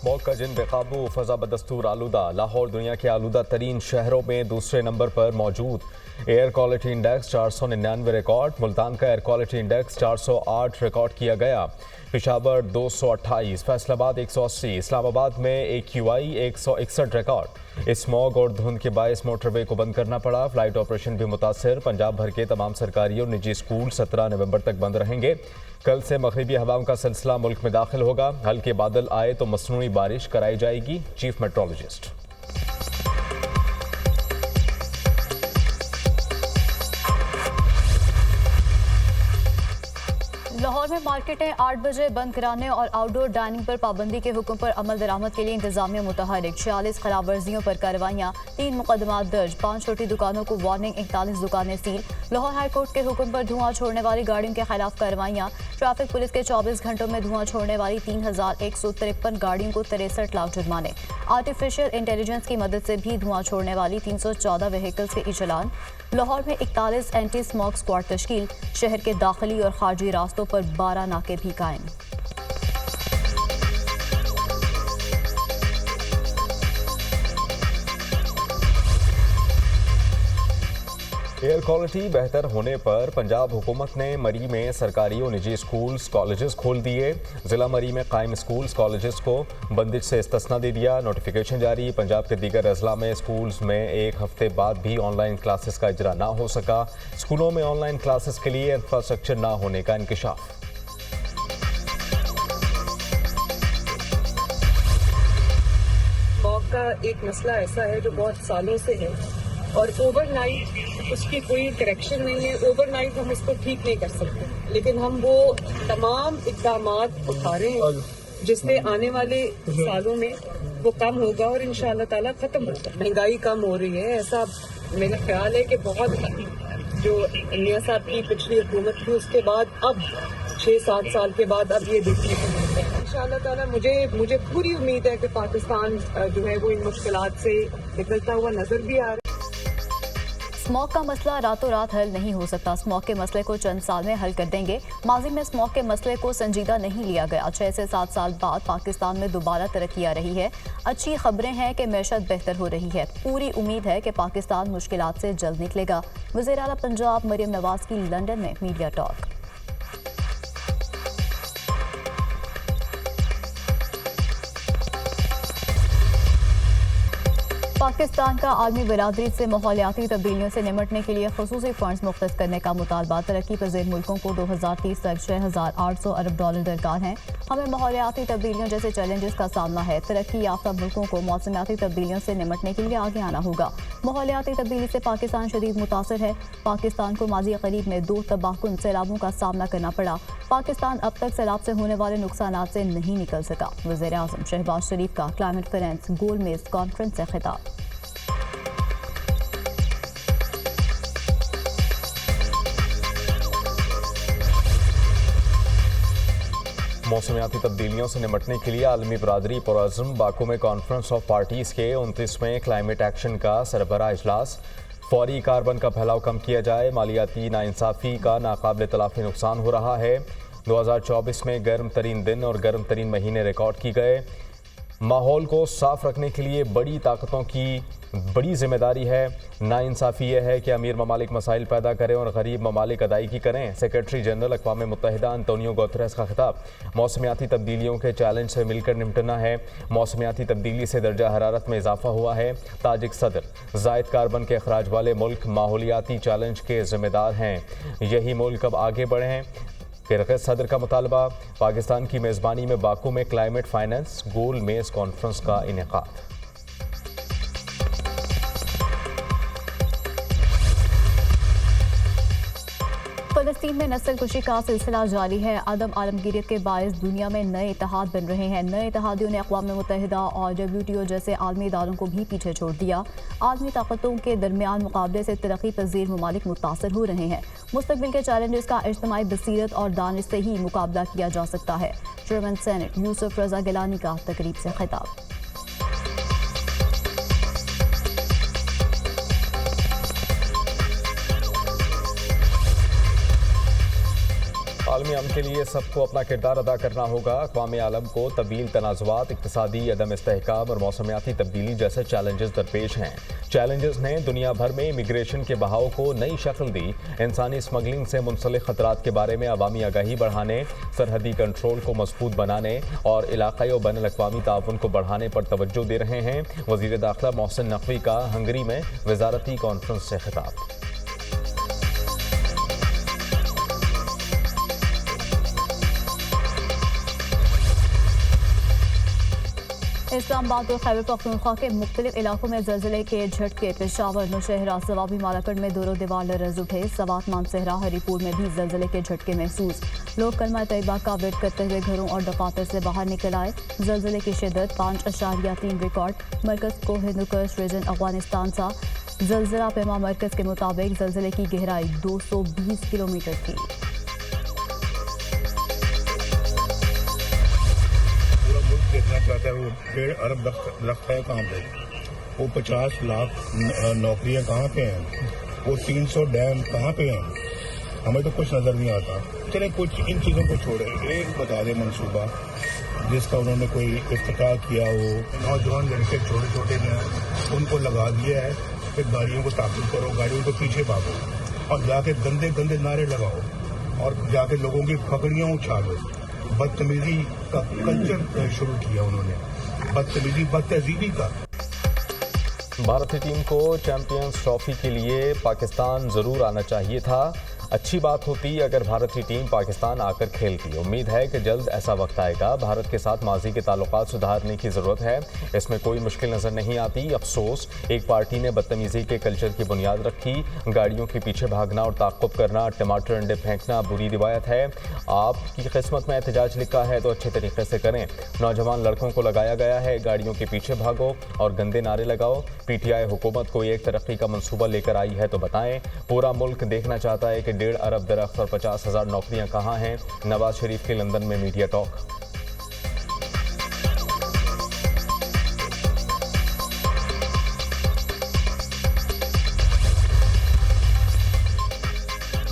Smog का जिन बेकाबू फजा बदस्तूर आलूदा। लाहौर दुनिया के आलूदा तरीन शहरों में दूसरे नंबर पर मौजूद। Air quality index 499 record. Multan का एयर क्वालिटी इंडेक्स 408 रिकॉर्ड किया गया। पेशावर 228, फैसलाबाद 180, इस्लामाबाद में AQI 161 रिकॉर्ड। स्मॉग और धुंध के बायस मोटरवे को बंद करना पड़ा। फ्लाइट ऑपरेशन भी मुतासर। पंजाब भर के तमाम सरकारी और निजी स्कूल 17 नवंबर तक बंद रहेंगे। कल से मगरिबी हवाओं का सिलसिला मुल्क में दाखिल होगा। हल्के बादल आए तो मसनूई बारिश कराई जाएगी। Chief metrologist. लाहौर में मार्केटें 8 बजे बंद कराने और आउटडोर डाइनिंग पर पाबंदी के हुक्म पर अमल दरामद के लिए इंतजामिया मुतहरिक। 46 खिलाफ वर्जियों पर कार्रवाइयाँ, 3 मुकदमात दर्ज, 5 छोटी दुकानों को वार्निंग, 41 दुकानें सील। लाहौर हाईकोर्ट के हुक्म पर धुआं छोड़ने वाली गाड़ियों के खिलाफ कार्रवाइयाँ। ट्रैफिक पुलिस के 24 घंटों में धुआं छोड़ने वाली 3153 गाड़ियों को 63 लाख जुर्माने। आर्टिफिशियल इंटेलिजेंस की मदद से भी धुआं छोड़ने वाली 314 व्हीकल्स के इचलान। लाहौर में 41 एंटी स्मॉग स्क्वाड तश्कील। शहर के दाखिली और खारजी रास्तों पर 12 नाके भी कायम। एयर क्वालिटी बेहतर होने पर पंजाब हुकूमत ने मरी में सरकारी और निजी स्कूल्स कॉलेजेस खोल दिए। जिला मरी में कायम स्कूल्स कॉलेजेस को बंदिश से इस्तिस्ना दे दिया। नोटिफिकेशन जारी। पंजाब के दीगर अजला में स्कूल्स में एक हफ्ते बाद भी ऑनलाइन क्लासेस का इजरा ना हो सका। स्कूलों में ऑनलाइन क्लासेस के लिए इंफ्रास्ट्रक्चर ना होने का इंकशाफ। स्मॉग का एक मसला ऐसा है जो बहुत सालों से है और ओवरनाइट उसकी कोई करेक्शन नहीं है। ओवरनाइट हम उसको ठीक नहीं कर सकते, लेकिन हम वो तमाम इक़दाम उठा रहे हैं जिससे आने वाले सालों में वो कम होगा और इंशाअल्लाह ताला खत्म होगा। महंगाई कम हो रही है, ऐसा मेरा ख्याल है कि बहुत जो मियां साहब की पिछली हुकूमत थी उसके बाद अब 6-7 साल के बाद अब ये देखने को मिलता है। इंशाअल्लाह ताला मुझे पूरी उम्मीद है कि पाकिस्तान जो है वो इन मुश्किलात से निकलता हुआ नजर भी आ रहा है। स्मॉग का मसला रातों रात हल नहीं हो सकता। स्मॉग के मसले को चंद साल में हल कर देंगे। माजी में स्मॉग के मसले को संजीदा नहीं लिया गया। 6 से 7 साल बाद पाकिस्तान में दोबारा तरक्की आ रही है। अच्छी खबरें हैं कि मैशत बेहतर हो रही है। पूरी उम्मीद है कि पाकिस्तान मुश्किलात से जल्द निकलेगा। वज़ीर आला पंजाब मरियम नवाज की लंदन में मीडिया टॉक। पाकिस्तान का आलमी बिरादरी से माहौलियाती तब्दीलियों से निमटने के लिए खसूसी फंड्स मुख्तस करने का मुतालबा। तरक्की पजीर मुल्कों को 2030 तक $6,800 अरब दरकार हैं। हमें माहौलियाती तब्दीलियों जैसे चैलेंजेस का सामना है। तरक्की याफ्ता मुल्कों को मौसमियाती तब्दीलियों से निमटने के लिए आगे आना होगा। माहौलियाती तब्दीली से पाकिस्तान शदीद मुतासर है। पाकिस्तान को माजी करीब में 2 तबाहकुन सैलाबों का सामना करना पड़ा। पाकिस्तान अब तक सैलाब से होने वाले नुकसान से नहीं निकल सका। वज़ीर आज़म शहबाज शरीफ का क्लाइमेट फाइनेंस गोल मेज कॉन्फ्रेंस से खिताब। मौसमियाती तब्दीलियों से निमटने के लिए आलमी बरादरी पुरअज़्म। बाकू में कॉन्फ्रेंस ऑफ पार्टीज़ के 29वें क्लाइमेट एक्शन का सरबराह इजलास। फौरी कार्बन का फैलाव कम किया जाए। मालियाती नाइंसाफ़ी का नाकाबिल तलाफ़ी नुकसान हो रहा है। 2024 में गर्म तरीन दिन और गर्म तरीन महीने रिकॉर्ड किए गए। माहौल को साफ रखने के लिए बड़ी ताकतों की बड़ी जिम्मेदारी है। नाइंसाफ़ी यह है कि अमीर ममालिक मसाइल पैदा करें और गरीब ममालिक अदायगी करें। सेक्रेटरी जनरल अक़वाम मुत्तहिदा अंतोनियो गुतेरेस का खिताब। मौसमियाती तब्दीलियों के चैलेंज से मिलकर निपटना है। मौसमियाती तब्दीली से दर्जा हरारत में इजाफा हुआ है। ताजिक सदर ज़ायद कार्बन के अखराज वाले मुल्क माहौलियाती चैलेंज के ज़िम्मेदार हैं। यही मुल्क अब आगे बढ़ें। किर्गिज़ सदर का मुतालबा। पाकिस्तान की मेज़बानी में बाकू में क्लाइमेट फाइनेंस गोल मेज कॉन्फ्रेंस का इनेकाद। फ़लस्तीन में नस्ल कुशी का सिलसिला जारी है। अदम आलमगीरियत के बायस दुनिया में नए इत्तेहाद बन रहे हैं। नए इत्तेहादियों ने अक़वाम मुत्तहिदा और WTO जैसे आलमी इदारों को भी पीछे छोड़ दिया। आलमी ताकतों के दरमियान मुकाबले से तरक्की पजीर ममालिक मुतासर हो रहे हैं। मुस्तक़बिल के चैलेंजेस का इज्तिमाई बसीरत और दानिश से ही मुकाबला किया जा सकता है। चेयरमैन सेनेट यूसुफ रज़ा गिलानी का तकरीब से खिताब। आलमी अमन के लिए सबको अपना किरदार अदा करना होगा। अक़वाम आलम को तवील तनाज़ुआत, इक़्तिसादी अदम इस्तेहकाम और मौसमियाती तब्दीली जैसे चैलेंजेस दरपेश हैं। चैलेंजेस ने दुनिया भर में इमिग्रेशन के बहाव को नई शक्ल दी। इंसानी स्मगलिंग से मुंसलिक खतरात के बारे में अवामी आगाही बढ़ाने, सरहदी कंट्रोल को मजबूत बनाने और इलाक़ाई और बैनुल अक़वामी ताउन को बढ़ाने पर तवज्जो दे रहे हैं। वज़ीर दाखिला मोहसिन नकवी का हंगरी में वज़ारती कॉन्फ्रेंस से खिताब। इस्लामाबाद और खैबर पख्तूनख्वा के मुख्तलिफ इलाकों में ज़लज़ले के झटके। पेशावर, नौशहरा, सवाबी, मालाकड़ में दोरो दीवार लरज़ उठे। सवात, मानसहरा, हरीपुर में भी ज़लज़ले के झटके महसूस। लोग कलमा तैयबा का वेट करते हुए घरों और दफातर से बाहर निकल आए। ज़लज़ले की शिद्दत 5.3 रिकॉर्ड। मरकज़ को हिंदुकुश रीजन अफगानिस्तान सा। ज़लज़ला पैमा मरकज़ के मुताबिक ज़लज़ले की गहराई 220 किलोमीटर थी। देखना चाहता है वो 1.5 अरब लख है कहाँ पे, वो 50 लाख नौकरियां कहाँ पे हैं, वो 300 डैम कहाँ पे हैं, हमें तो कुछ नजर नहीं आता। चले कुछ इन चीज़ों को छोड़े, एक बता दे मनसूबा जिसका उन्होंने कोई इफ्तिताह किया हो। नौजवान लड़के छोटे छोटे हैं, उनको लगा दिया है कि गाड़ियों को ताक़िब करो, गाड़ियों के पीछे भागो और जाके गंदे गंदे नारे लगाओ और जाके लोगों की पगड़ियाँ उछालो। बदतमीजी का कल्चर शुरू किया उन्होंने, बदतमीजी बदतहजीबी का। भारतीय टीम को चैंपियंस ट्रॉफी के लिए पाकिस्तान जरूर आना चाहिए था। अच्छी बात होती अगर भारतीय टीम पाकिस्तान आकर खेलती। उम्मीद है कि जल्द ऐसा वक्त आएगा। भारत के साथ माजी के ताल्लुकात सुधारने की ज़रूरत है, इसमें कोई मुश्किल नज़र नहीं आती। अफसोस, एक पार्टी ने बदतमीज़ी के कल्चर की बुनियाद रखी। गाड़ियों के पीछे भागना और ताक़ुब करना, टमाटर अंडे फेंकना बुरी रिवायत है। आपकी किस्मत में एहतजाज लिखा है तो अच्छे तरीके से करें। नौजवान लड़कों को लगाया गया है, गाड़ियों के पीछे भागो और गंदे नारे लगाओ। PTI हुकूमत कोई एक तरक्की का मंसूबा लेकर आई है तो बताएं। पूरा मुल्क देखना चाहता है कि 1.5 अरब दरख्त और 50,000 नौकरियां कहां हैं। नवाज शरीफ के लंदन में मीडिया टॉक।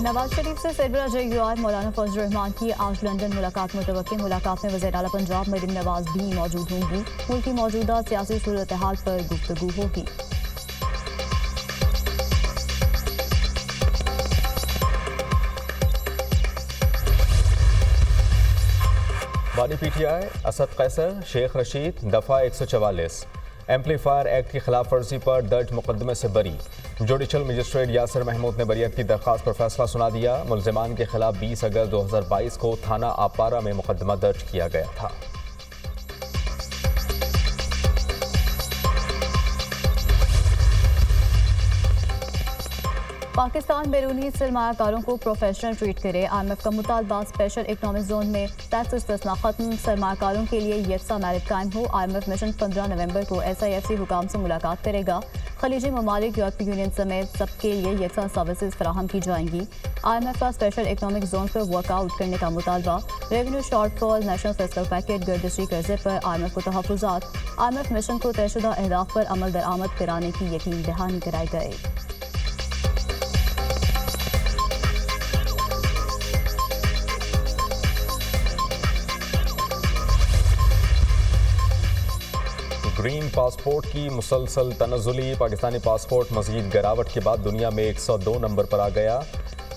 नवाज शरीफ से सरबराह JUR मौलाना फजल रहमान की आज लंदन मुलाकात मुतवक्की। मुलाकात में वज़ीर आला पंजाब मरीम नवाज भी मौजूद होंगी। मुल्क की मौजूदा सियासी सूरत हाल पर गुफ्तगू होगी। बानी PTI, असद कैसर, शेख रशीद, दफ़ा 144 एम्पलीफायर एक्ट की खिलाफ वर्जी पर दर्ज मुकदमे से बरी। जुडिशल मजिस्ट्रेट यासिर महमूद ने बरियत की दरख्वास्त पर फैसला सुना दिया। मुल्जिमान के खिलाफ 20 अगस्त 2022 को थाना आपारा में मुकदमा दर्ज किया गया था। पाकिस्तान बैरूनी सरमायाकारों को प्रोफेशनल ट्रीट करे। IMF का मुतालबा स्पेशल इकनॉमिक जोन में टैक्स इस्तिस्ना खत्म, सरमायाकारों के लिए यकसा मैरिट कायम हो। IMF मिशन 15 नवंबर को SIFC हुकाम से मुलाकात करेगा। खलीजी ममालिक, यूरोपीय यूनियन समेत सबके लिए यकसा सर्विसेज फराहम की जाएंगी। IMF का स्पेशल इकनॉमिक जोन पर वर्कआउट करने का मुतालबा। Revenue shortfall, national fiscal package, गर्दिशी कर्जे पर IMF को तहफ़्फ़ुज़ात। IMF मिशन को तयशुदा अहदाफ पर अमल दरामद कराने की यकीन दहानी कराई गई। ग्रीन पासपोर्ट की मुसलसल तनज़ुली। पाकिस्तानी पासपोर्ट मज़ीद गिरावट के बाद दुनिया में 102 नंबर पर आ गया।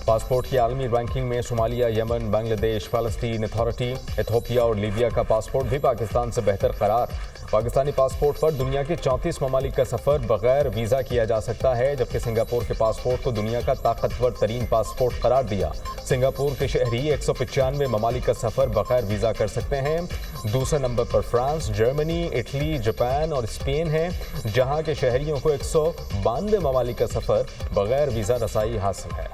पासपोर्ट की आलमी रैंकिंग में सोमालिया, यमन, बांग्लादेश, फ़लस्तीन अथॉरिटी, इथियोपिया और लीबिया का पासपोर्ट भी पाकिस्तान से बेहतर करार। पाकिस्तानी पासपोर्ट पर दुनिया के 34 ममालिक का सफ़र बगैर वीज़ा किया जा सकता है, जबकि सिंगापुर के पासपोर्ट को दुनिया का ताकतवर तरीन पासपोर्ट करार दिया। सिंगापुर के शहरी 195 ममालिक का सफ़र बगैर वीज़ा कर सकते हैं। दूसरे नंबर पर फ्रांस, जर्मनी, इटली, जापान और स्पेन है, जहां के शहरियों को 192 ममालिक का सफ़र बगैर वीज़ा रसाई हासिल है।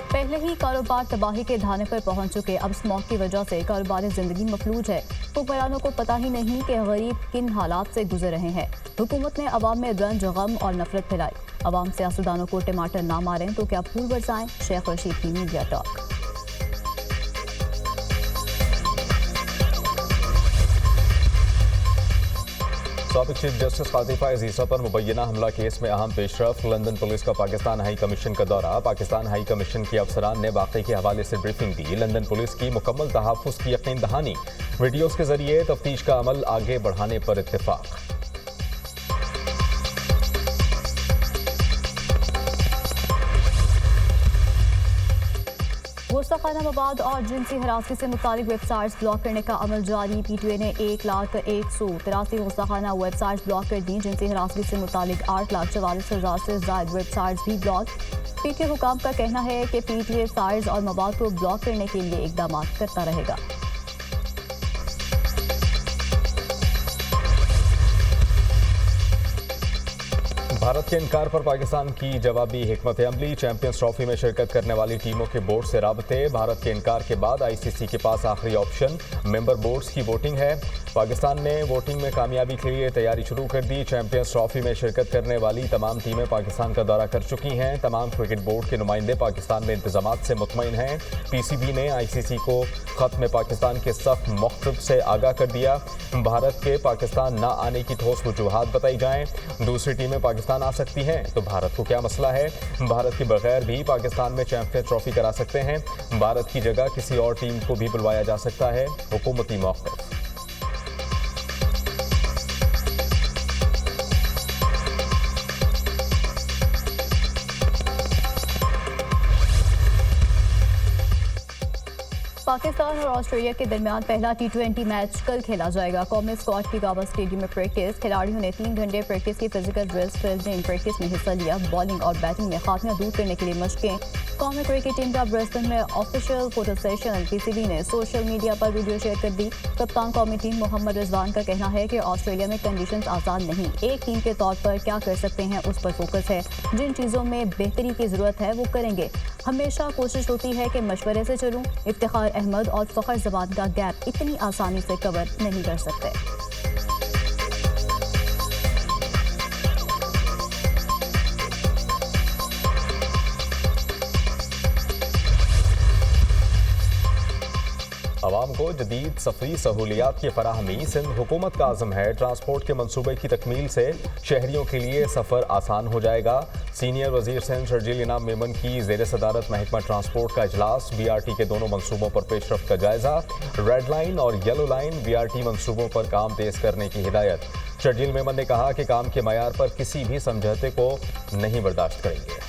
पहले ही कारोबार तबाही के धाने पर पहुंच चुके, अब स्मॉग की वजह से कारोबारी जिंदगी मफलूज है। हुक्मरानों को पता ही नहीं कि गरीब किन हालात से गुजर रहे हैं। हुकूमत ने अवाम में रंज, गम और नफरत फैलाई। अवाम सियासतदानों को टमाटर ना मारें तो क्या फूल बरसाएं। शेख रशीद की मीडिया टॉक। साबिक चीफ जस्टिस काजी फायज ईसा पर मुबैना हमला केस में अहम पेशरफ। लंदन पुलिस का पाकिस्तान हाई कमीशन का दौरा। पाकिस्तान हाई कमीशन के अफसरान ने वाकई के हवाले से ब्रीफिंग दी। लंदन पुलिस की मुकम्मल तहफ़्फ़ुज़ की यकीन दहानी। वीडियोज़ के जरिए तफ्तीश का अमल आगे बढ़ाने पर इत्तेफाक। गुस्ताखाना मवाद और जिनसी हरासगी से मुतालिक वेबसाइट्स ब्लॉक करने का अमल जारी। PTI ने 1,183 गुस्ताखाना वेबसाइट्स ब्लॉक कर दी। जिनसी हरासगी से मुतालिक 8,44,000 से ज़ायद वेबसाइट्स भी ब्लॉक। PTI हुकाम का कहना है कि PTI साइट्स और मवाद को ब्लॉक करने के लिए इकदाम करता रहेगा। भारत के इनकार पर पाकिस्तान की जवाबी हिकमत अमली। चैंपियंस ट्रॉफी में शिरकत करने वाली टीमों के बोर्ड से राबते। भारत के इनकार के बाद ICC के पास आखिरी ऑप्शन मेंबर बोर्ड्स की वोटिंग है। पाकिस्तान ने वोटिंग में कामयाबी के लिए तैयारी शुरू कर दी। चैंपियंस ट्रॉफी में शिरकत करने वाली तमाम टीमें पाकिस्तान का दौरा कर चुकी हैं। तमाम क्रिकेट बोर्ड के नुमाइंदे पाकिस्तान में इंतजामात से मुतमईन हैं। PCB ने ICC को खत में पाकिस्तान के सख्त मौक़िफ़ से आगाह कर दिया। भारत के पाकिस्तान न आने की ठोस वजूहात बताई जाएँ। दूसरी टीमें पाकिस्तान आ सकती हैं तो भारत को क्या मसला है। भारत के बगैर भी पाकिस्तान में चैंपियंस ट्रॉफी करा सकते हैं। भारत की जगह किसी और टीम को भी बुलवाया जा सकता है। हुकूमती मौक़िफ़। पाकिस्तान और ऑस्ट्रेलिया के दरमियान पहला T20 मैच कल खेला जाएगा। कौमी स्क्वाड की गावा स्टेडियम में प्रैक्टिस। खिलाड़ियों ने 3 घंटे प्रैक्टिस की फिजिकल ड्रिल्स फील्डिंग प्रैक्टिस में हिस्सा लिया। बॉलिंग और बैटिंग में खामियां दूर करने के लिए मशकें। कौमी क्रिकेट टीम का ब्रिस्बेन में ऑफिशियल फोटो सेशन। PCB ने सोशल मीडिया पर वीडियो शेयर कर दी। कप्तान कौमी टीम मोहम्मद रिजवान का कहना है कि ऑस्ट्रेलिया में कंडीशंस आसान नहीं। एक टीम के तौर पर क्या कर सकते हैं उस पर फोकस है। जिन चीज़ों में बेहतरी की ज़रूरत है वो करेंगे। हमेशा कोशिश होती है कि मशवरे से चलूँ। इफ्तिखार अहमद और फ़खर ज़मान का गैप इतनी आसानी से कवर नहीं कर सकते। आवाम को जदीद सफरी सहूलियात की फराहमी सिंध हुकूमत का आज़म है। ट्रांसपोर्ट के मनसूबे की तकमील से शहरियों के लिए सफ़र आसान हो जाएगा। सीनियर वजीर सिंध शर्जील इनाम मेमन की ज़ेर सदारत महकमा ट्रांसपोर्ट का इजलास। BRT के दोनों मनसूबों पर पेशरफ का जायजा। रेड लाइन और येलो लाइन BRT मनसूबों पर काम तेज़ करने की हिदायत। शर्जील मेमन ने कहा कि काम के मयार पर किसी भी समझौते को नहीं बर्दाश्त करेंगे।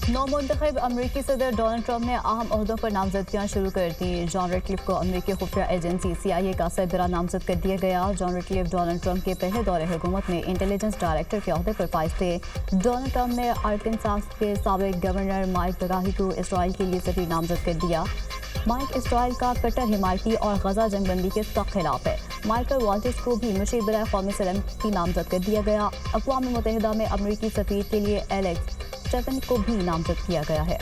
नौमुंतखब अमरीकी सदर डोनाल्ड ट्रंप ने अहम ओहदों पर नामजदगियां शुरू कर दी। जॉन रेडक्लिफ को अमरीकी खुफिया एजेंसी CIA का सरबराह नामजद कर दिया गया। जॉन रेडक्लिफ डोनाल्ड ट्रंप के पहले दौरे हुकूमत में इंटेलिजेंस डायरेक्टर के ओहदे पर फाइज थे। डोनाल्ड ट्रंप ने आर्कनसास के साबिक गवर्नर माइक बगाही को इसराइल के लिए सफीर नामजद कर दिया। माइक इसराइल का कट्टर हिमायती और गजा जंगबंदी के सख्त खिलाफ है। माइकल वाल्टिस को भी मुशीर बराए कौमी सलामती नामजद कर दिया गया। अक़वाम मुत्तहिदा में अमरीकी सफीर के लिए एलेक्स स्टेफन को भी नामजद किया गया है।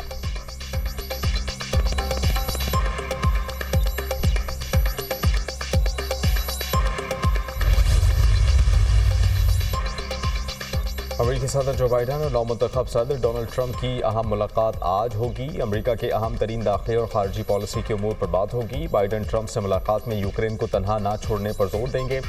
अमेरिकी सदर जो बाइडन और नौमुंतखब सदर डोनाल्ड ट्रंप की अहम मुलाकात आज होगी। अमेरिका के अहम तरीन दाखिली और खारजी पॉलिसी के उमूर पर बात होगी। बाइडन ट्रंप से मुलाकात में यूक्रेन को तनहा ना छोड़ने पर जोर देंगे।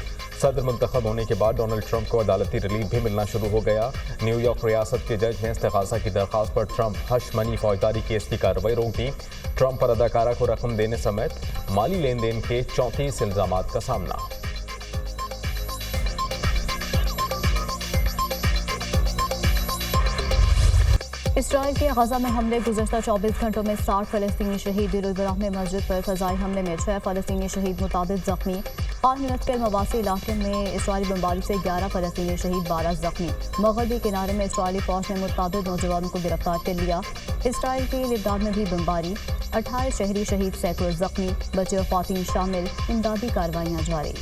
सदर मुंतखब होने के बाद डोनाल्ड ट्रंप को अदालती रिलीफ भी मिलना शुरू हो गया। न्यूयॉर्क रियासत के जज ने इस्तिगासा की दरख्वास्त पर ट्रंप हश मनी फौजदारी केस की कार्रवाई रोक दी। ट्रंप पर अदाकारा को रकम देने समेत माली लेन देन के 34 इल्जामात का सामना। इसराइल के गजा में हमले। गुज़श्ता 24 घंटों में 60 फ़लस्तीनी शहीद। दिल-उल-बराह में मस्जिद पर फ़ज़ाई हमले में 6 फ़लस्तीनी शहीद, मुताबिक ज़ख्मी। खान यूनिस के मवासी इलाके में इसराइली बमबारी से 11 फ़लस्तीनी शहीद, 12 ज़ख्मी। मगरबी किनारे में इसराइली फ़ौज ने मुतअद्दिद नौजवानों को गिरफ्तार कर लिया। इसराइल के लिब्नान में भी बमबारी, 18 शहरी शहीद, सैकड़ों ज़ख्मी, बच्चे और ख़वातीन शामिल। इमदादी कार्रवाइयाँ जारी।